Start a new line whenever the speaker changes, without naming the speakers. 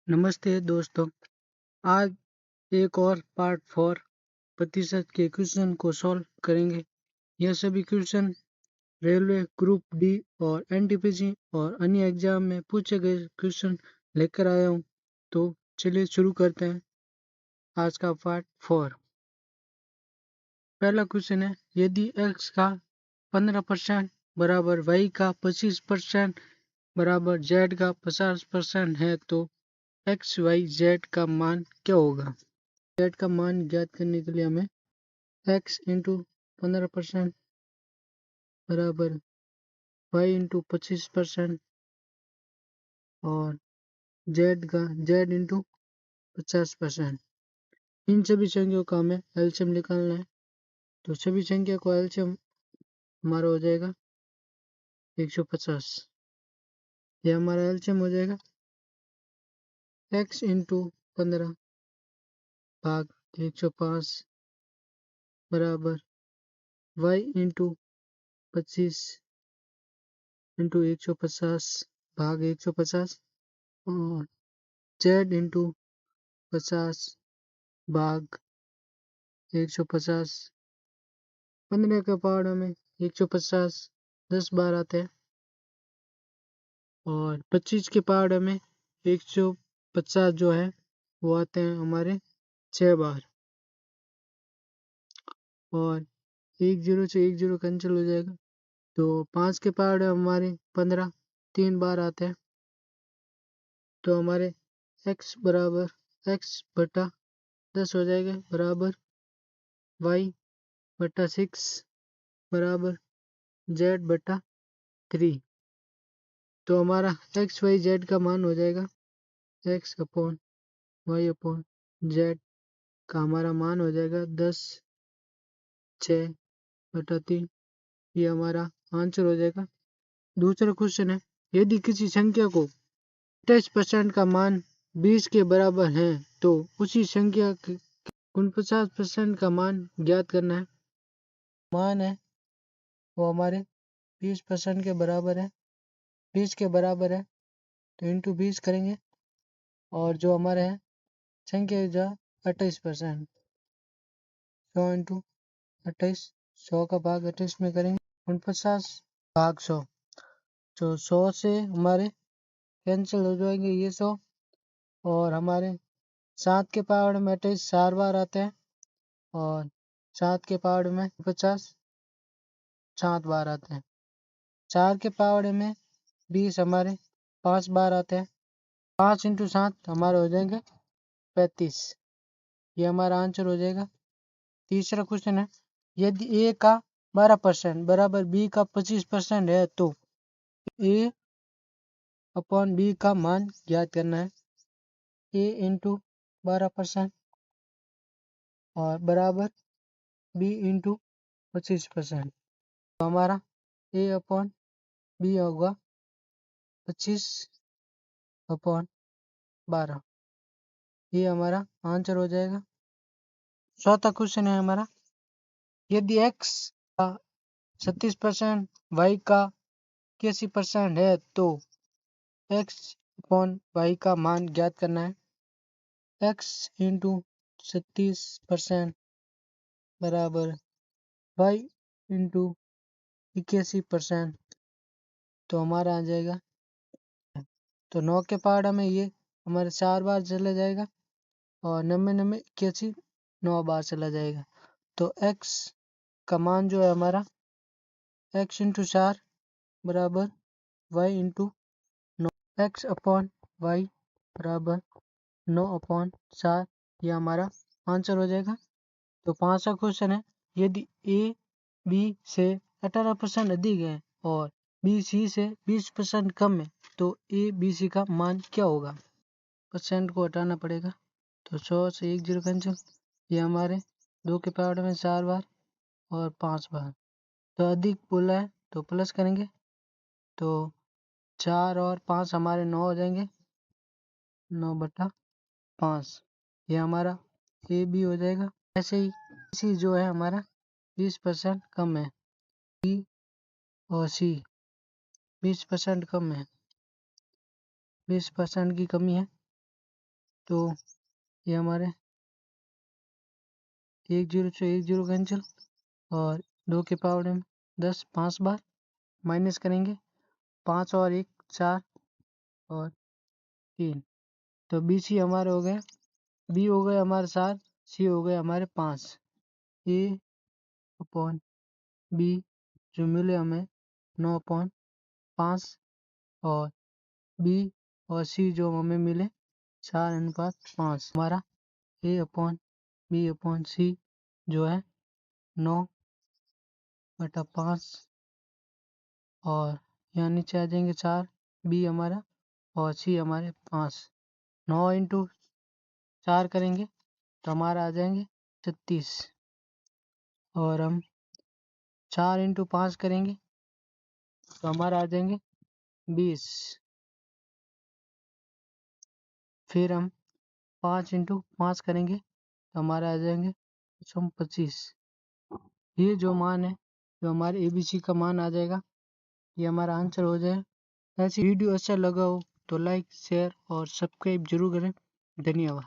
नमस्ते दोस्तों। आज एक और पार्ट 4 प्रतिशत के क्वेश्चन को सॉल्व करेंगे। यह सभी क्वेश्चन रेलवे ग्रुप डी और एनटीपीसी और अन्य एग्जाम में पूछे गए क्वेश्चन लेकर आया हूँ। तो चलिए शुरू करते हैं आज का पार्ट 4। पहला क्वेश्चन है, यदि x का 15% बराबर y का 25% बराबर z का 50% है तो एक्स वाई जेड का मान क्या होगा। जेड का मान ज्ञात करने के लिए हमें x इंटू 15% बराबर y इंटू 25% और z इंटू 50%, इन सभी संख्याओं का हमें एलसीएम निकालना है। तो सभी संख्या को एलसीएम हमारा हो जाएगा 150। यह हमारा एलसीएम हो जाएगा x इंटू 15 भाग 105 बराबर y इंटू 25 इंटू 150 भाग 150 और z इंटू 50 भाग 150। 15 के पावर में 150 10 बार आते हैं और 25 के पावर में 150 जो है वो आते हैं हमारे 6 बार और 1 0 से 1 0 कैंसिल हो जाएगा। तो 5 के पावर हमारे 15 3 बार आते हैं। तो हमारे x बराबर x बटा 10 हो जाएगा बराबर y बटा 6 बराबर z बटा 3। तो हमारा एक्स वाई जेड का मान हो जाएगा x upon Y upon Z का हमारा मान हो जाएगा 10 6 बटा 3। ये हमारा आंसर हो जाएगा। दूसरा क्वेश्चन है, यदि किसी संख्या को 28% का मान 20 के बराबर है तो उसी संख्या के 49% का मान ज्ञात करना है। मान है वो हमारे 20% के बराबर है, 20 के बराबर है तो इंटू 20 करेंगे और जो हमारे है संख्या जो 28%, 100 इंटू 28, 100 का भाग 28 में करेंगे 49 भाग 100। तो 100 से हमारे कैंसिल हो जाएंगे ये 100 और हमारे 7 के पावर में 28 4 बार आते हैं और 7 के पावर में 50 7 बार आते हैं। 4 के पावर में 20 हमारे 5 बार आते हैं। 5 इंटू 7 हमारे हो जाएंगे 35। ये हमारा आंसर हो जाएगा। तीसरा क्वेश्चन है, यदि a का 12% बराबर b का 25% है तो a अपॉन b का मान ज्ञात करना है। a इंटू 12% और बराबर b इंटू 25%। तो हमारा a अपॉन b होगा 25 अपॉन 12। ये हमारा आंसर हो जाएगा। चौथा क्वेश्चन है हमारा, यदि x का 36% y का 81% है तो x अपॉन y का मान ज्ञात करना है। x इंटू 36% बराबर y इंटू 81%। तो हमारा आ जाएगा, तो 9 के पावर में ये हमारे 4 बार चला जाएगा और 99 81 9 बार चला जाएगा। तो x का मान जो है हमारा x इंटू 4 बराबर y into 9, x upon y बराबर 9 अपॉन 4। ये हमारा आंसर हो जाएगा। तो 5वां क्वेश्चन है, यदि a b से 18% अधिक है और b c से 20% कम है तो a b c का मान क्या होगा। परसेंट को हटाना पड़ेगा तो 100 से 1 0 कैंसिल। ये हमारे 2 के पावर में 4 बार और 5 बार। तो अधिक बोला है तो प्लस करेंगे तो 4 और 5 हमारे 9 हो जाएंगे, 9 बटा 5। ये हमारा ए बी हो जाएगा। ऐसे ही सी जो है हमारा 20% कम है, बी और सी 20% कम है, 20% की कमी है तो ये हमारे 1 0 से 1 0 कैंसिल, और 2 के पावर में 10 5 बार माइनस करेंगे, 5 और 1 4 और 3, तो बी सी हमारे हो गए, बी हो गए हमारे 7, सी हो गए हमारे 5। ए अपॉन बी जो मिले हमें 9/5, और बी और सी जो हमें मिले 4:5। हमारा ए अपॉन बी अपॉन सी जो है 9/5, और यहाँ नीचे आ जाएंगे 4, बी हमारा और सी हमारे 5। 9 इंटू 4 करेंगे तो हमारा आ जाएंगे 36, और हम 4 इंटू 5 करेंगे तो हमारा आ जाएंगे 20, फिर हम 5 इंटू 5 करेंगे तो हमारा आ जाएंगे 25। ये जो मान है, जो हमारे ABC का मान आ जाएगा, ये हमारा आंसर हो जाए। ऐसी वीडियो अच्छा लगा हो तो लाइक शेयर और सब्सक्राइब जरूर करें। धन्यवाद।